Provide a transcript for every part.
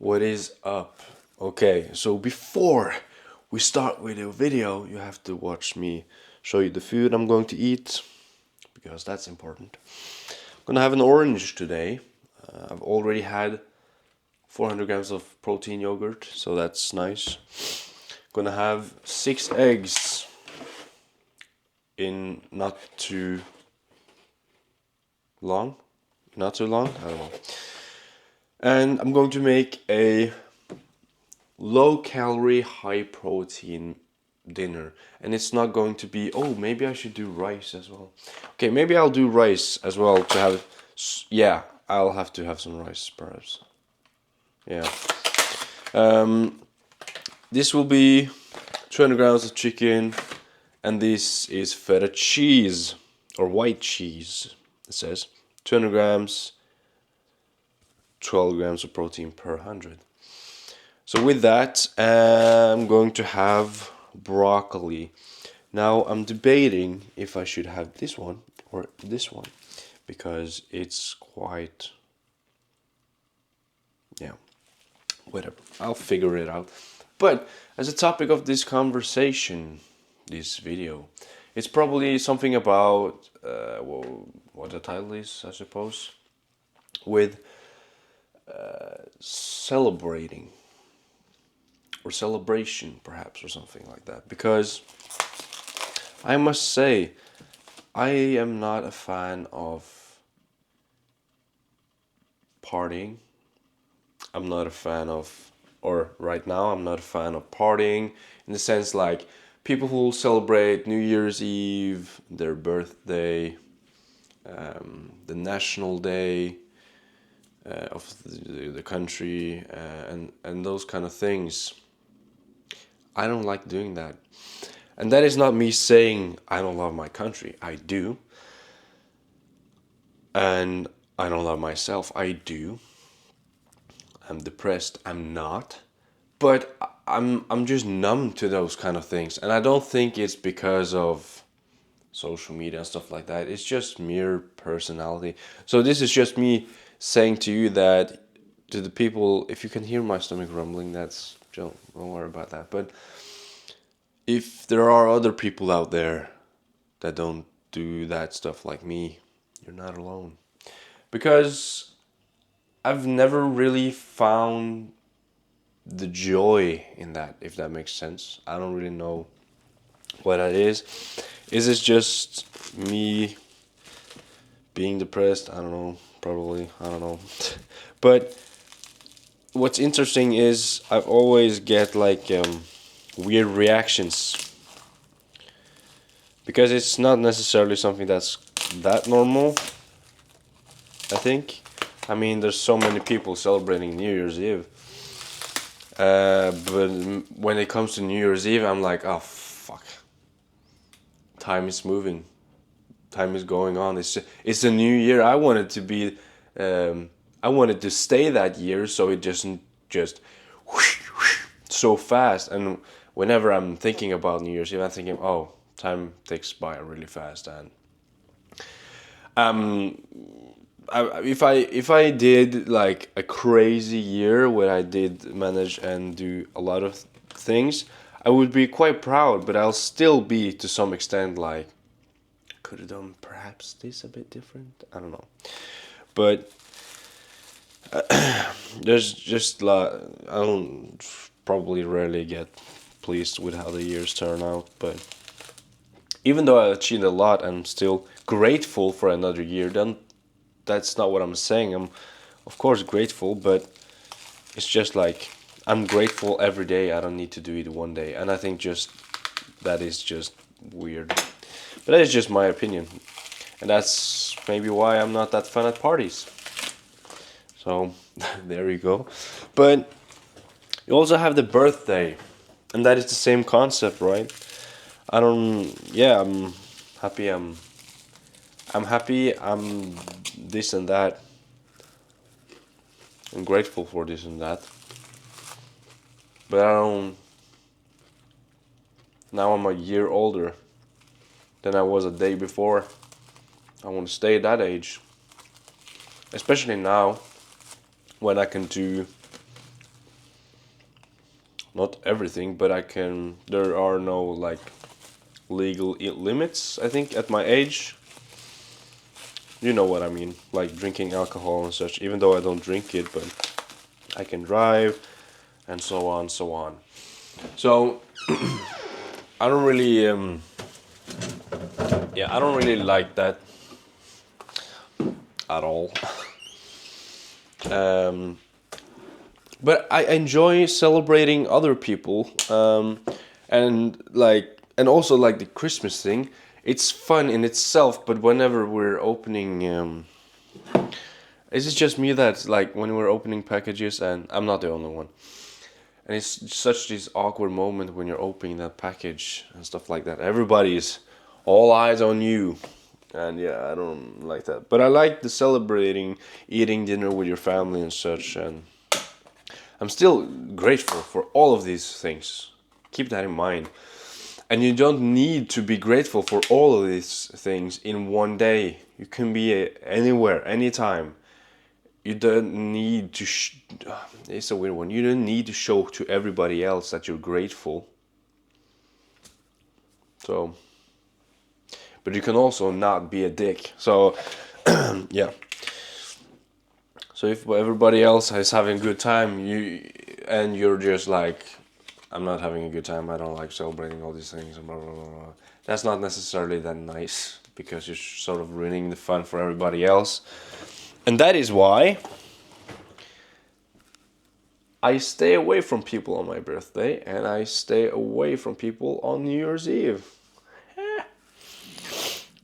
What is up? Okay, so before we start with the video, you have to watch me show you the food I'm going to eat because that's important. I'm gonna have an orange today. I've already had 400 grams of protein yogurt, so that's nice. Gonna have 6 eggs in not too long. Not too long? I don't know. And I'm going to make a low calorie, high protein dinner. And it's not going to be, oh, maybe I should do rice as well. Okay, maybe I'll do rice as well to have, yeah, I'll have to have some rice perhaps. Yeah. This will be 200 grams of chicken, and this is feta cheese, or white cheese, it says. 200 grams, 12 grams of protein per 100. So with that, I'm going to have broccoli. Now I'm debating if I should have this one or this one because it's quite, yeah, whatever. I'll figure it out. But as a topic of this conversation, this video, it's probably something about what the title is, I suppose, with celebrating or celebration perhaps or something like that, because I must say I am not a fan of partying. I'm not a fan of, or right now I'm not a fan of partying in the sense like people who celebrate New Year's Eve, their birthday, the national day of the country, and those kind of things. I don't like doing that. And that is not me saying I don't love my country. I do. And I don't love myself. I do. I'm depressed. I'm not. But I'm just numb to those kind of things. And I don't think it's because of social media and stuff like that. It's just mere personality. So this is just me saying to you that to the people, if you can hear my stomach rumbling, that's don't worry about that. But if there are other people out there that don't do that stuff like me, you're not alone. Because I've never really found the joy in that, if that makes sense. I don't really know what that is. Is it just me being depressed? I don't know. Probably. I don't know. But what's interesting is I always get like weird reactions because it's not necessarily something that's that normal, I think. I mean, there's so many people celebrating New Year's Eve. But when it comes to New Year's Eve, I'm like, oh, fuck. Time is moving. Time is going on. It's a new year. I wanted to be, I wanted to stay that year, so it just whoosh, whoosh, so fast. And whenever I'm thinking about New Year's Eve, I'm thinking, oh, time ticks by really fast. And if I did like a crazy year where I did manage and do a lot of things, I would be quite proud. But I'll still be to some extent like, could have done perhaps this a bit different. I don't know, but there's just like I don't probably rarely get pleased with how the years turn out. But even though I achieved a lot, I'm still grateful for another year. Then that's not what I'm saying. I'm of course grateful, but it's just like I'm grateful every day. I don't need to do it one day, and I think just that is just weird. But that is just my opinion, and that's maybe why I'm not that fun at parties. So there you go. But you also have the birthday, and that is the same concept, right? I don't. Yeah, I'm happy. I'm happy. I'm this and that. I'm grateful for this and that. But I don't. Now I'm a year older than I was a day before. I want to stay at that age. Especially now when I can do not everything, but I can. There are no like legal limits. I think at my age, you know what I mean, like drinking alcohol and such. Even though I don't drink it, but I can drive, and so on, so on. So I don't really, yeah, I don't really like that at all. Um, but I enjoy celebrating other people, and also like the Christmas thing. It's fun in itself, but whenever we're opening, is it just me that like when we're opening packages, and I'm not the only one, and it's such this awkward moment when you're opening that package and stuff like that. Everybody's all eyes on you, and yeah, I don't like that. But I like the celebrating, eating dinner with your family and such, and I'm still grateful for all of these things. Keep that in mind. And you don't need to be grateful for all of these things in one day. You can be anywhere, anytime. You don't need to. It's a weird one. You don't need to show to everybody else that you're grateful. So, but you can also not be a dick. So, yeah. So if everybody else is having a good time, and you're just like, I'm not having a good time. I don't like celebrating all these things. Blah, blah, blah, blah. That's not necessarily that nice because you're sort of ruining the fun for everybody else. And that is why I stay away from people on my birthday, and I stay away from people on New Year's Eve.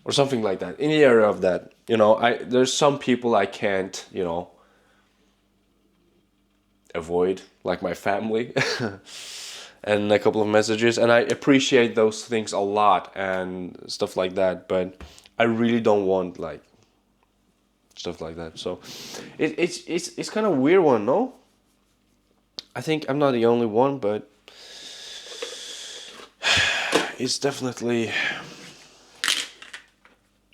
Or something like that. In the area of that. There's some people I can't, avoid, like my family. And a couple of messages, and I appreciate those things a lot and stuff like that, but I really don't want like stuff like that. So it's kind of weird one, no? I think I'm not the only one, but it's definitely,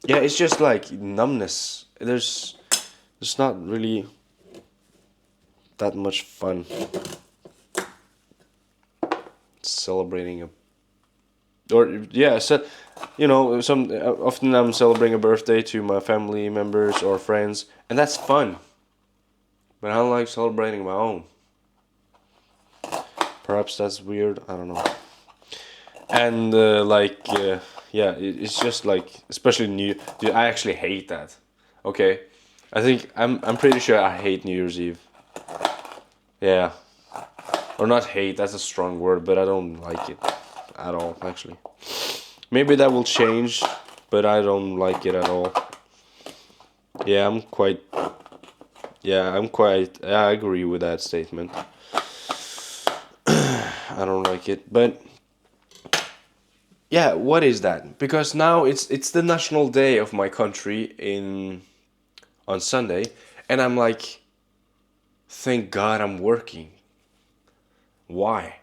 yeah, it's just like numbness. There's not really that much fun celebrating some often I'm celebrating a birthday to my family members or friends, and that's fun, but I don't like celebrating my own. Perhaps that's weird, I don't know. And it's just like, especially dude, I actually hate that. Okay, I think I'm pretty sure I hate New Year's Eve. Yeah, or not hate, that's a strong word, but I don't like it at all, actually. Maybe that will change, but I don't like it at all. Yeah, I agree with that statement. I don't like it, but yeah, what is that? Because now it's the national day of my country on Sunday, and I'm like, thank God I'm working. Why?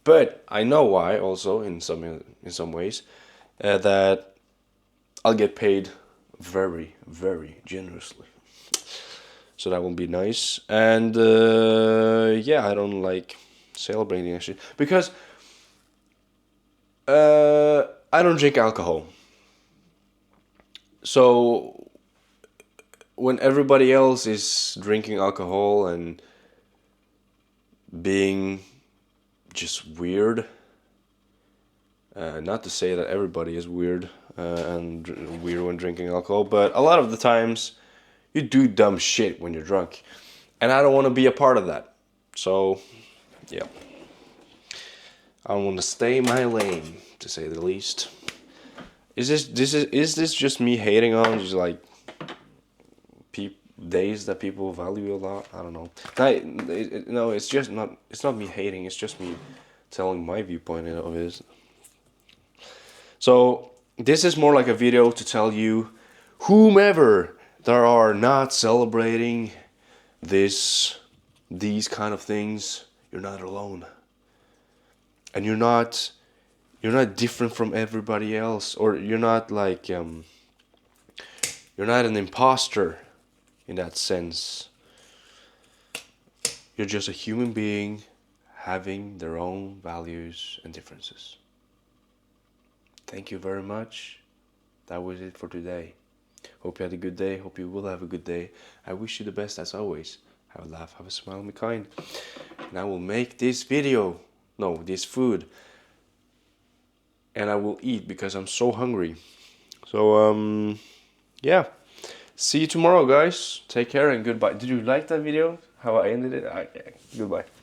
But I know why also in some ways, that I'll get paid very, very generously. So that will be nice. And yeah, I don't like celebrating actually because I don't drink alcohol. So when everybody else is drinking alcohol and being just weird, not to say that everybody is weird and weird when drinking alcohol, but a lot of the times you do dumb shit when you're drunk, and I don't want to be a part of that. So yeah, I want to stay in my lane, to say the least. Is this just me hating on just like days that people value a lot? I don't know. No, it's just not. It's not me hating. It's just me telling my viewpoint of it. So this is more like a video to tell you, whomever there are not celebrating these kind of things, you're not alone, and you're not different from everybody else, or you're not like you're not an imposter in that sense. You're just a human being having their own values and differences. Thank you very much. That was it for today. Hope you had a good day. Hope you will have a good day. I wish you the best as always. Have a laugh, have a smile, and be kind. And I will make this this food. And I will eat because I'm so hungry. So, yeah. See you tomorrow, guys. Take care and goodbye. Did you like that video? How I ended it? Goodbye.